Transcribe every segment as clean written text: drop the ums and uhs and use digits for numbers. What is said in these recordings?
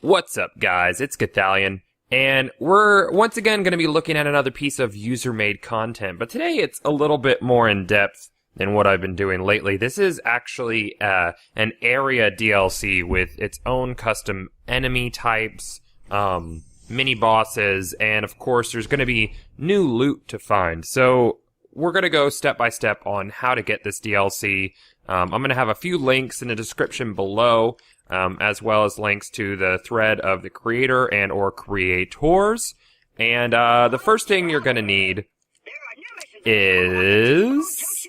What's up, guys? It's Gathalion, and we're once again going to be looking at another piece of user-made content, but today it's a little bit more in-depth than what I've been doing lately. This is actually an area DLC with its own custom enemy types, mini-bosses, and of course there's going to be new loot to find. So we're going to go step-by-step on how to get this DLC. I'm going to have a few links in the description below, as well as links to the thread of the creator and or creators. And the first thing you're going to need is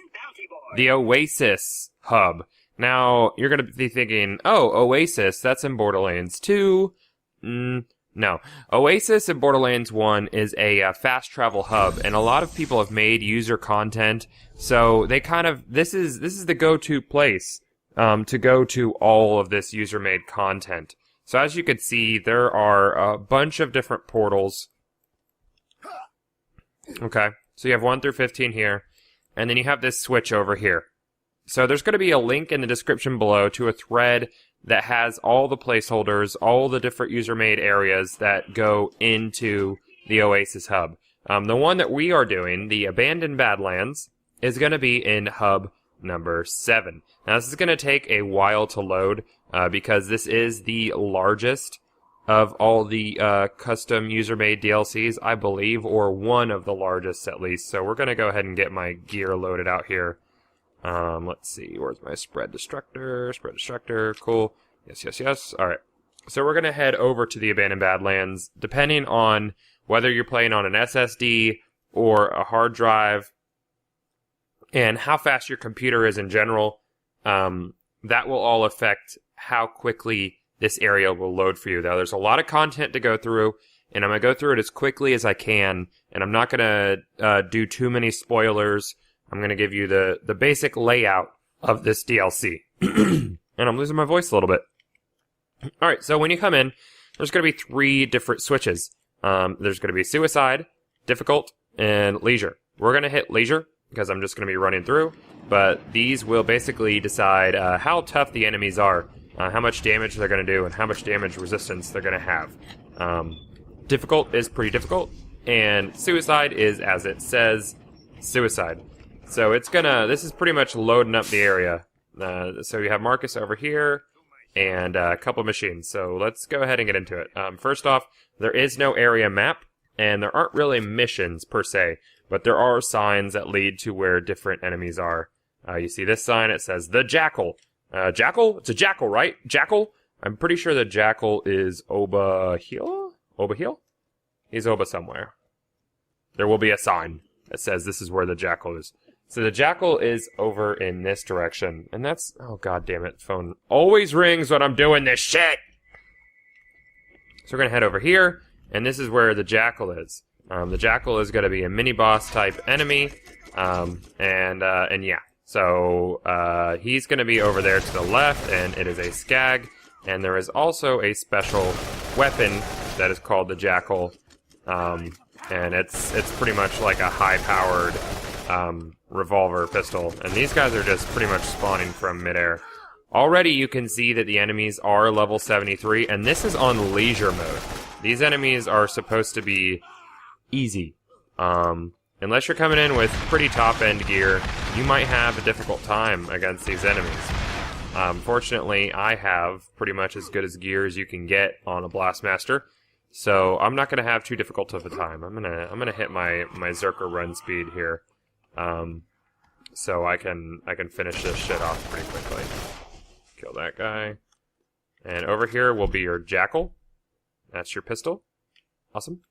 the Oasis hub. Now, you're going to be thinking, oh, Oasis, that's in Borderlands 2. No. Oasis in Borderlands 1 is a fast travel hub, and a lot of people have made user content, so they kind of, this is the go-to place to go to all of this user-made content. So as you can see, there are a bunch of different portals. Okay, so you have 1 through 15 here, and then you have this switch over here. So there's going to be a link in the description below to a thread that has all the placeholders, all the different user-made areas that go into the Oasis hub. The one that we are doing, the Abandoned Badlands, is going to be in hub number 7. Now this is going to take a while to load because this is the largest of all the custom user-made DLCs, I believe, or one of the largest at least. So we're going to go ahead and get my gear loaded out here. Let's see, where's my spread destructor? Spread destructor, cool. Yes. Alright. So we're going to head over to the Abandoned Badlands. Depending on whether you're playing on an SSD or a hard drive, and how fast your computer is in general, that will all affect how quickly this area will load for you. Now, there's a lot of content to go through, and I'm going to go through it as quickly as I can, and I'm not going to do too many spoilers. I'm going to give you the basic layout of this DLC. And I'm losing my voice a little bit. Alright, so when you come in, there's going to be 3 different switches. There's going to be Suicide, Difficult, and Leisure. We're going to hit Leisure, because I'm just going to be running through, but these will basically decide how tough the enemies are, how much damage they're going to do, and how much damage resistance they're going to have. Difficult is pretty difficult, and Suicide is, as it says, Suicide. So it's gonna, this is pretty much loading up the area. So you have Marcus over here, and a couple of machines. So let's go ahead and get into it. First off, there is no area map, and there aren't really missions per se, but there are signs that lead to where different enemies are. You see this sign, it says, The Jackal. Jackal? It's a jackal, right? Jackal? I'm pretty sure the jackal is Oba Hill? Oba Hill? He's Oba somewhere. There will be a sign that says this is where the jackal is. So the jackal is over in this direction, and that's, oh god damn it, phone always rings when I'm doing this shit! So we're gonna head over here, and this is where the jackal is. The jackal is gonna be a mini-boss type enemy, and yeah. So, he's gonna be over there to the left, and it is a skag, and there is also a special weapon that is called the jackal, and it's pretty much like a high-powered, revolver pistol, and these guys are just pretty much spawning from midair. Already you can see that the enemies are level 73, and this is on leisure mode. These enemies are supposed to be easy. Unless you're coming in with pretty top-end gear, you might have a difficult time against these enemies. Fortunately, I have pretty much as good as gear as you can get on a Blastmaster, so I'm not going to have too difficult of a time. I'm gonna hit my Zerker run speed here. So I can finish this shit off pretty quickly. Kill that guy. And over here will be your jackal. That's your pistol. Awesome.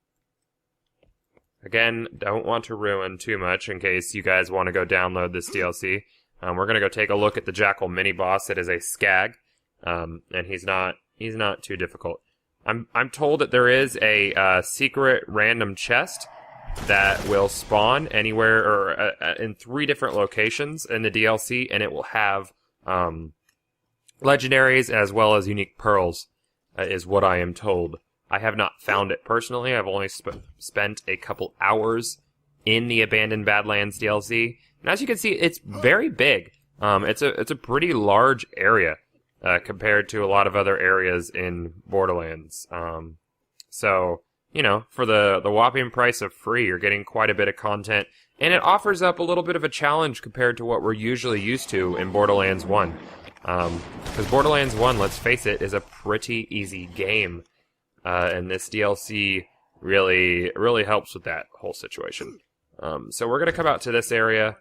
Again, don't want to ruin too much in case you guys want to go download this DLC. We're gonna go take a look at the jackal mini boss. It is a skag, and he's not too difficult. I'm told that there is a secret random chest that will spawn anywhere or in 3 different locations in the DLC, and it will have legendaries as well as unique pearls, is what I am told. I have not found it personally. I've only spent a couple hours in the Abandoned Badlands DLC, and as you can see, it's very big. It's a pretty large area. compared to a lot of other areas in Borderlands. So, you know, for the whopping price of free, you're getting quite a bit of content, and it offers up a little bit of a challenge compared to what we're usually used to in Borderlands 1. Because Borderlands 1, let's face it, is a pretty easy game, and this DLC really helps with that whole situation. So we're going to come out to this area,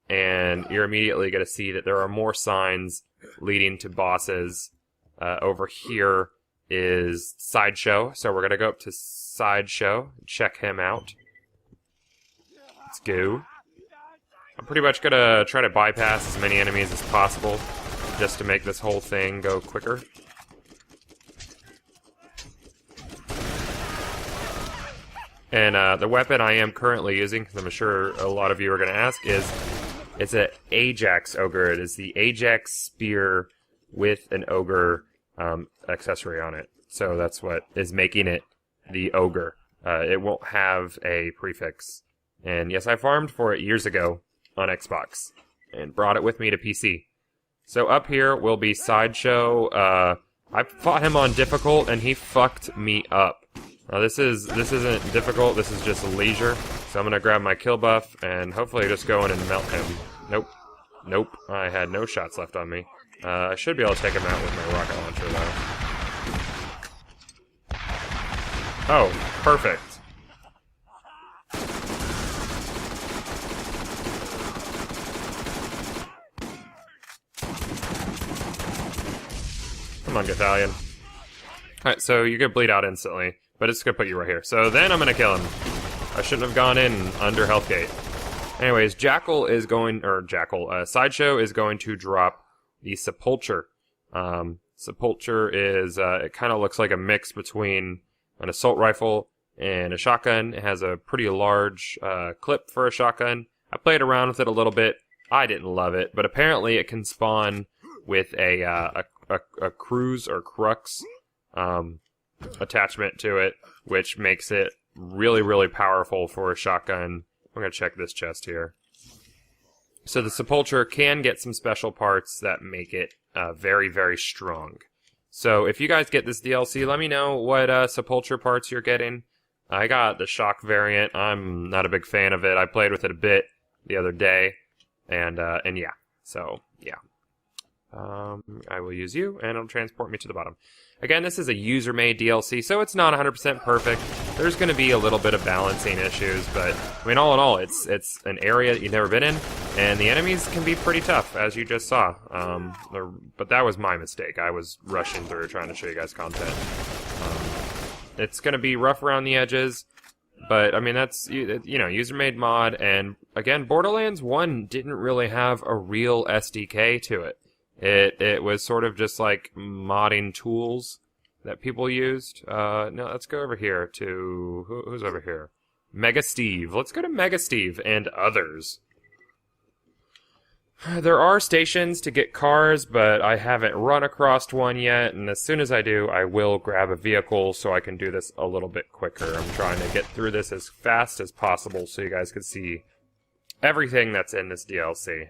and you're immediately going to see that there are more signs leading to bosses. Over here is Sideshow, so we're going to go up to Sideshow, check him out. Let's go. I'm pretty much going to try to bypass as many enemies as possible, just to make this whole thing go quicker. And the weapon I am currently using, because I'm sure a lot of you are going to ask, is it's an Ajax Ogre. It is the Ajax Spear with an Ogre accessory on it. So that's what is making it the Ogre. It won't have a prefix. And yes, I farmed for it years ago on Xbox and brought it with me to PC. So up here will be Sideshow. I fought him on difficult and he fucked me up. This isn't difficult, this is just leisure. So I'm gonna grab my kill buff and hopefully just go in and melt him. Nope. Nope. I had no shots left on me. I should be able to take him out with my rocket launcher though. Oh, perfect. Come on, Gathalion. Alright, so you're gonna bleed out instantly, but it's gonna put you right here. So then I'm gonna kill him. I shouldn't have gone in under Health Gate. Anyways, Sideshow is going to drop the Sepulcher. Sepulcher is, it kind of looks like a mix between an assault rifle and a shotgun. It has a pretty large clip for a shotgun. I played around with it a little bit. I didn't love it, but apparently it can spawn with a cruise or crux attachment to it, which makes it really powerful for a shotgun. I'm going to check this chest here. So the Sepulcher can get some special parts that make it very strong. So if you guys get this DLC, let me know what Sepulcher parts you're getting. I got the shock variant. I'm not a big fan of it. I played with it a bit the other day, and yeah. So yeah. I will use you, and it'll transport me to the bottom. Again, this is a user-made DLC, so it's not 100% perfect. There's going to be a little bit of balancing issues, but I mean, all in all, it's an area that you've never been in, and the enemies can be pretty tough, as you just saw. But that was my mistake. I was rushing through trying to show you guys content. It's going to be rough around the edges, but I mean, that's, you know, user-made mod, and again, Borderlands 1 didn't really have a real SDK to it. It was sort of just like modding tools that people used. No, let's go over here to... Who's over here? Mega Steve. Let's go to Mega Steve and others. There are stations to get cars, but I haven't run across one yet, and as soon as I do, I will grab a vehicle so I can do this a little bit quicker. I'm trying to get through this as fast as possible so you guys can see everything that's in this DLC.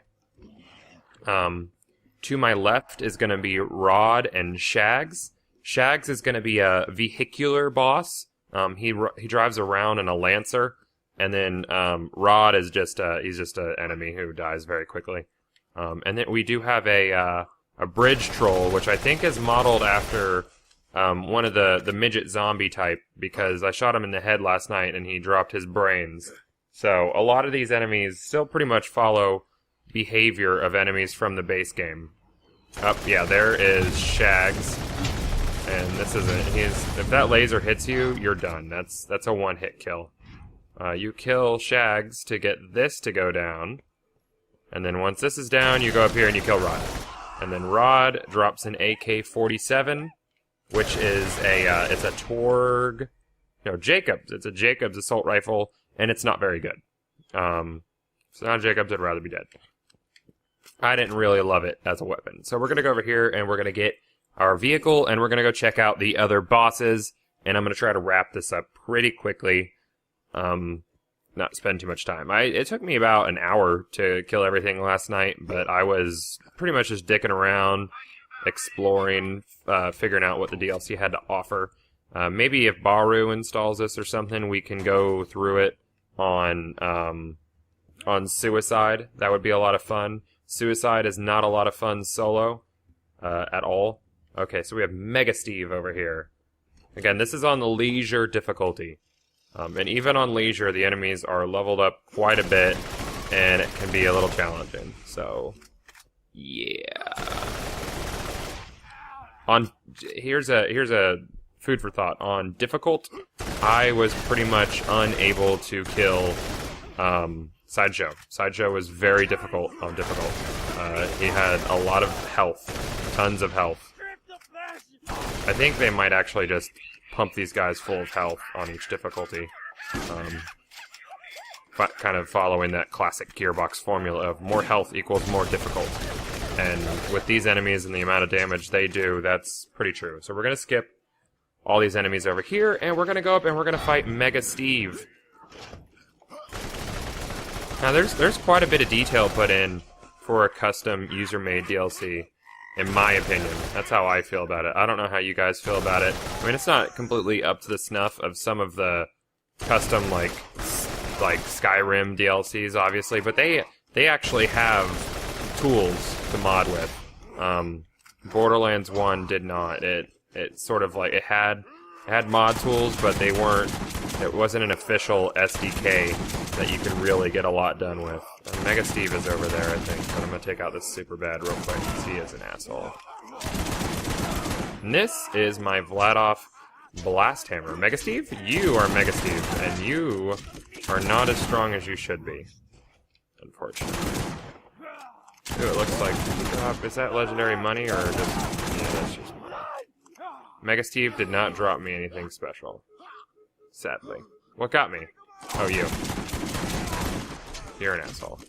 To my left is going to be Rod and Shags. Shags is going to be a vehicular boss. He drives around in a Lancer, and then Rod is he's just an enemy who dies very quickly. And then we do have a bridge troll, which I think is modeled after one of the midget zombie type, because I shot him in the head last night and he dropped his brains. So a lot of these enemies still pretty much follow behavior of enemies from the base game. Yeah, there is Shags, and this isn't. If that laser hits you, you're done. That's a one-hit kill. You kill Shags to get this to go down, and then once this is down, you go up here and you kill Rod, and then Rod drops an AK-47, which is it's a Torg, no, Jacobs. It's a Jacobs assault rifle, and it's not very good. So not Jacobs. I'd rather be dead. I didn't really love it as a weapon. So we're going to go over here and we're going to get our vehicle and we're going to go check out the other bosses. And I'm going to try to wrap this up pretty quickly. Not spend too much time. It took me about an hour to kill everything last night, but I was pretty much just dicking around, exploring, figuring out what the DLC had to offer. Maybe if Baru installs this or something, we can go through it on Suicide. That would be a lot of fun. Suicide is not a lot of fun solo at all. Okay, so we have Mega Steve over here. Again, this is on the Leisure difficulty. And even on Leisure, the enemies are leveled up quite a bit, and it can be a little challenging. So, yeah. Here's a food for thought. On difficult, I was pretty much unable to kill Sideshow. Sideshow was very difficult on difficult. He had a lot of health, tons of health. I think they might actually just pump these guys full of health on each difficulty. Kind of following that classic Gearbox formula of more health equals more difficult. And with these enemies and the amount of damage they do, that's pretty true. So we're going to skip all these enemies over here, and we're going to go up and we're going to fight Mega Steve. Now there's quite a bit of detail put in for a custom user-made DLC, in my opinion. That's how I feel about it. I don't know how you guys feel about it. I mean, it's not completely up to the snuff of some of the custom, like Skyrim DLCs, obviously, but they actually have tools to mod with. Borderlands 1 did not. It sort of like, it had mod tools, but they weren't, it wasn't an official SDK that you could really get a lot done with. Mega Steve is over there, I think, but I'm gonna take out this super bad real quick because he is an asshole. And this is my Vladoff Blast Hammer. Mega Steve, you are Mega Steve, and you are not as strong as you should be. Unfortunately. Ooh, it looks like, is that legendary money, or just, yeah, that's just money. Mega Steve did not drop me anything special. Sadly. What got me? Oh, you. You're an asshole.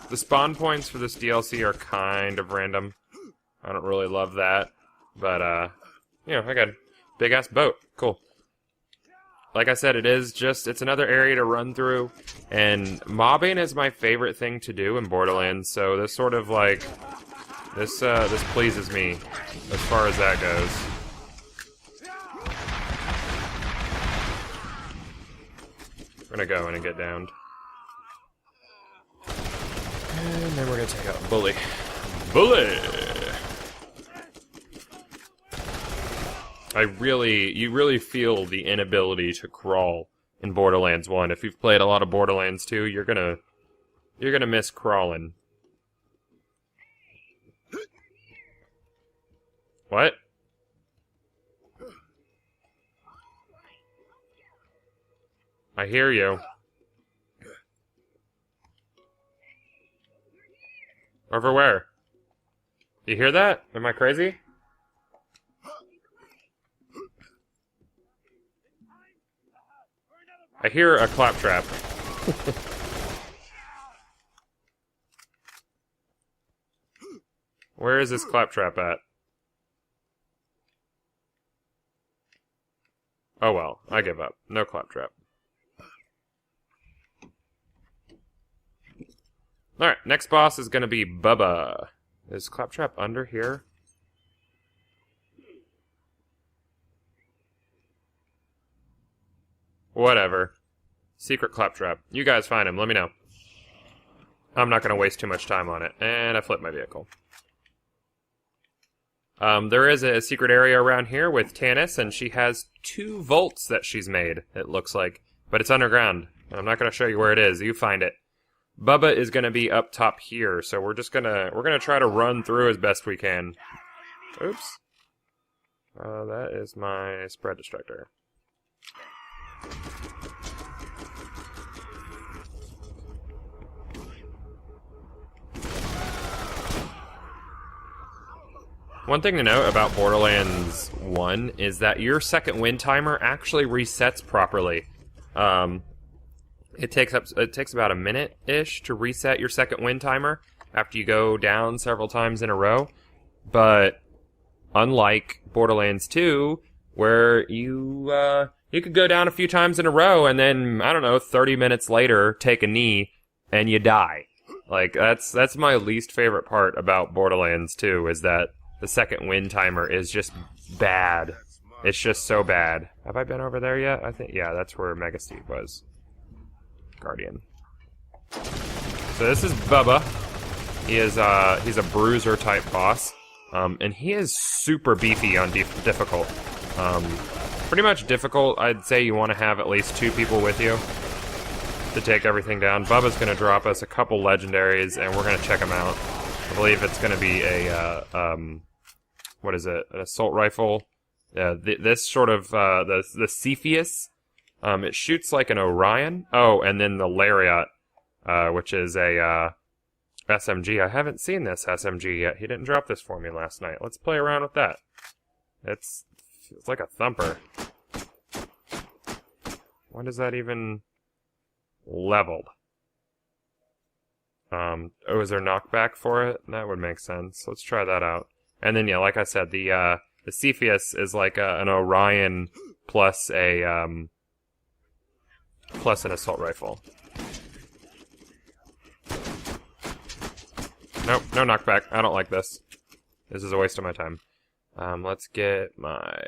The spawn points for this DLC are kind of random. I don't really love that. But, you know, I got a big-ass boat. Cool. Like I said, it's another area to run through. And mobbing is my favorite thing to do in Borderlands, so this sort of, like, this pleases me as far as that goes. We're gonna go in and get downed. And then we're gonna take out Bully. Bully! You really feel the inability to crawl in Borderlands 1. If you've played a lot of Borderlands 2, you're gonna miss crawling. What? I hear you. Over where? You hear that? Am I crazy? I hear a claptrap. Where is this claptrap at? Oh well, I give up. No claptrap. Alright, next boss is gonna be Bubba. Is Claptrap under here? Whatever. Secret Claptrap. You guys find him, let me know. I'm not gonna waste too much time on it. And I flipped my vehicle. There is a secret area around here with Tannis, and she has 2 vaults that she's made, it looks like. But it's underground. I'm not gonna show you where it is, you find it. Bubba is going to be up top here, so we're gonna try to run through as best we can. Oops. That is my spread destructor. One thing to note about Borderlands 1 is that your second wind timer actually resets properly. It takes about a minute-ish to reset your second wind timer after you go down several times in a row. But unlike Borderlands 2, where you could go down a few times in a row and then, I don't know, 30 minutes later take a knee and you die. Like, that's my least favorite part about Borderlands 2, is that the second win timer is just bad. It's just so bad. Have I been over there yet? I think, yeah, that's where Mega Steve was. Guardian. So this is Bubba. He's a bruiser type boss. And he is super beefy on difficult. Pretty much difficult, I'd say you want to have at least 2 people with you to take everything down. Bubba's going to drop us a couple legendaries, and we're going to check them out. I believe it's going to be a, what is it? An assault rifle. This sort of, the Cepheus. It shoots like an Orion. Oh, and then the Lariat, which is a, SMG. I haven't seen this SMG yet. He didn't drop this for me last night. Let's play around with that. It's like a thumper. When does that even leveled? Oh, is there knockback for it? That would make sense. Let's try that out. And then, yeah, like I said, the Cepheus is like an Orion plus a, plus an assault rifle. Nope, no knockback. I don't like this. This is a waste of my time. Let's get my...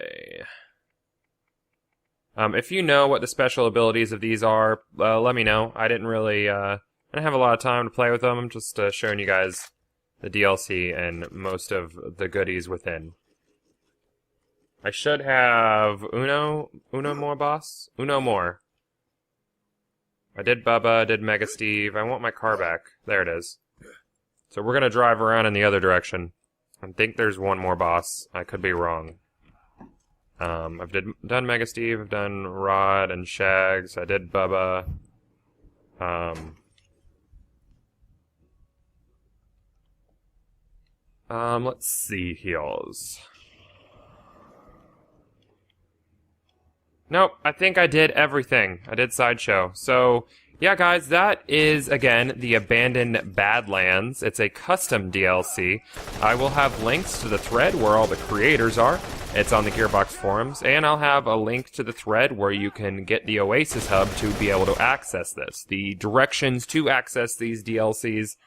if you know what the special abilities of these are, let me know. I didn't really, I didn't have a lot of time to play with them. I'm just showing you guys the DLC and most of the goodies within. I should have Uno more boss? Uno more. I did Bubba, I did Mega Steve. I want my car back. There it is. So we're going to drive around in the other direction. I think there's one more boss. I could be wrong. I've done Mega Steve, I've done Rod and Shags, I did Bubba. Let's see, heals. Nope, I think I did everything. I did Sideshow. So, yeah, guys, that is, again, the Abandoned Badlands. It's a custom DLC. I will have links to the thread where all the creators are. It's on the Gearbox forums. And I'll have a link to the thread where you can get the Oasis Hub to be able to access this. The directions to access these DLCs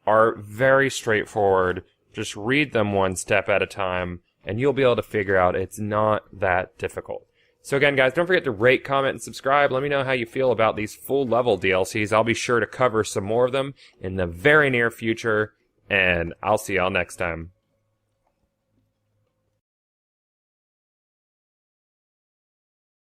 are very straightforward. Just read them one step at a time, and you'll be able to figure out it's not that difficult. So again, guys, don't forget to rate, comment, and subscribe. Let me know how you feel about these full-level DLCs. I'll be sure to cover some more of them in the very near future, and I'll see y'all next time.